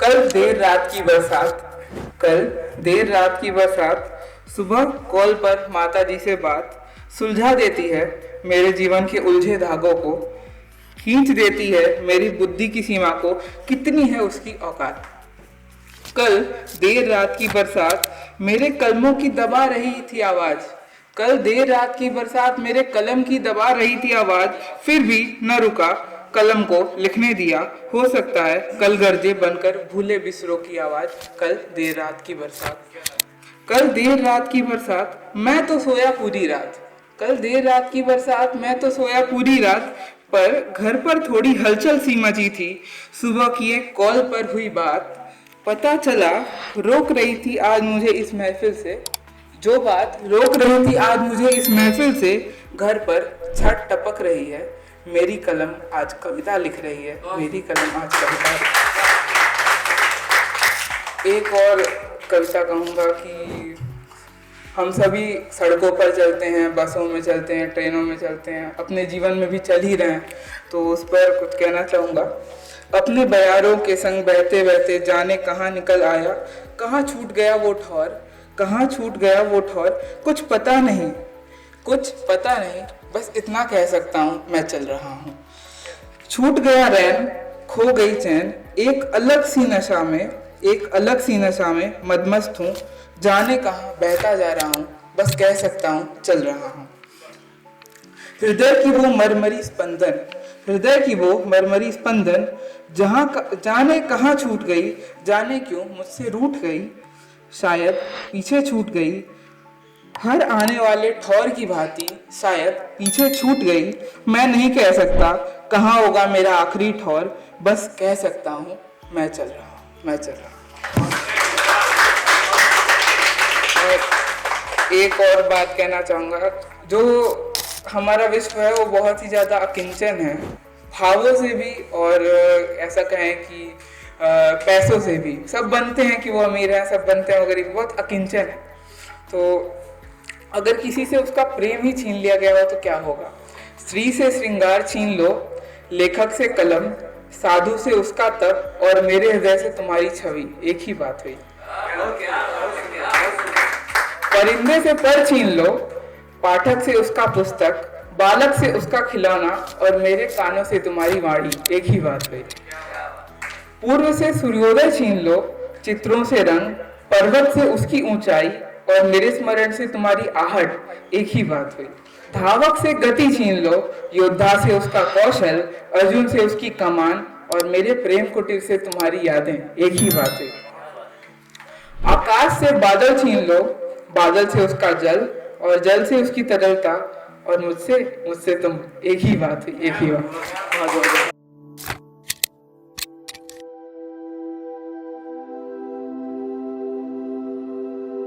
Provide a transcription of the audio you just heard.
कल देर रात की बरसात कल देर रात की बरसात सुबह कॉल पर माता जी से बात सुलझा देती है मेरे जीवन के उलझे धागों को, खींच देती है मेरी बुद्धि की सीमा को, कितनी है उसकी औकात। कल देर रात की बरसात मेरे कलमों की दबा रही थी आवाज, कल देर रात की बरसात मेरे कलम की दबा रही थी आवाज, फिर भी न रुका कलम को लिखने दिया। हो सकता है कल गरजे बनकर भूले बिसरों की आवाज। कल देर रात की बरसात कल देर रात की बरसात मैं तो सोया पूरी रात, कल देर रात की बरसात मैं तो सोया पूरी रात, पर घर पर थोड़ी हलचल सी मची थी। सुबह की एक कॉल पर हुई बात, पता चला रोक रही थी आज मुझे इस महफिल से, जो बात रोक रही थी आज मुझे इस महफिल से, घर पर छत टपक रही है, मेरी कलम आज कविता लिख रही है, मेरी कलम आज कविता। एक और कविता कहूँगा कि हम सभी सड़कों पर चलते हैं, बसों में चलते हैं, ट्रेनों में चलते हैं, अपने जीवन में भी चल ही रहे हैं, तो उस पर कुछ कहना चाहूँगा। अपने बयारों के संग बहते बहते जाने कहाँ निकल आया, कहाँ छूट गया वो ठौर, कहाँ छूट गया वो ठौर, कुछ पता नहीं, बस इतना कह सकता हूँ मैं चल रहा हूँ। छूट गया रैन, खो गई चैन, एक अलग सी नशा में मदमस्त हूँ, जाने कहाँ बहता जा रहा हूँ, बस कह सकता हूँ चल रहा हूँ। हृदय की वो मरमरी स्पंदन जाने कहाँ छूट गई, जाने क्यों मुझसे रूठ गई, शायद पीछे छूट गई, हर आने वाले ठौर की भांति शायद पीछे छूट गई। मैं नहीं कह सकता कहाँ होगा मेरा आखिरी ठौर, बस कह सकता हूँ मैं चल रहा हूँ। और एक और बात कहना चाहूँगा, जो हमारा विश्व है वो बहुत ही ज़्यादा अकिंचन है, भावों से भी और ऐसा कहें कि पैसों से भी। सब बनते हैं कि वो अमीर है, सब बनते हैं वो गरीब, बहुत अकिंचन है। तो अगर किसी से उसका प्रेम ही छीन लिया गया हो तो क्या होगा। स्त्री से श्रृंगार छीन लो, लेखक से कलम, साधु से उसका तप, और मेरे हृदय से तुम्हारी छवि, एक ही बात हुई। परिंदे से पर छीन लो, पाठक से उसका पुस्तक, बालक से उसका खिलौना, और मेरे कानों से तुम्हारी वाणी, एक ही बात हुई। पूर्व से सूर्योदय छीन लो, चित्रों से रंग, पर्वत से उसकी ऊंचाई, और मेरे स्मरण से तुम्हारी आहट, एक ही बात हुई। धावक से गति छीन लो, योद्धा से उसका कौशल, अर्जुन से उसकी कमान, और मेरे प्रेम कुटीर से तुम्हारी यादें, एक ही बात हुई। आकाश से बादल छीन लो, बादल से उसका जल, और जल से उसकी तरलता, और मुझसे तुम, एक ही बात हुई, एक ही बात।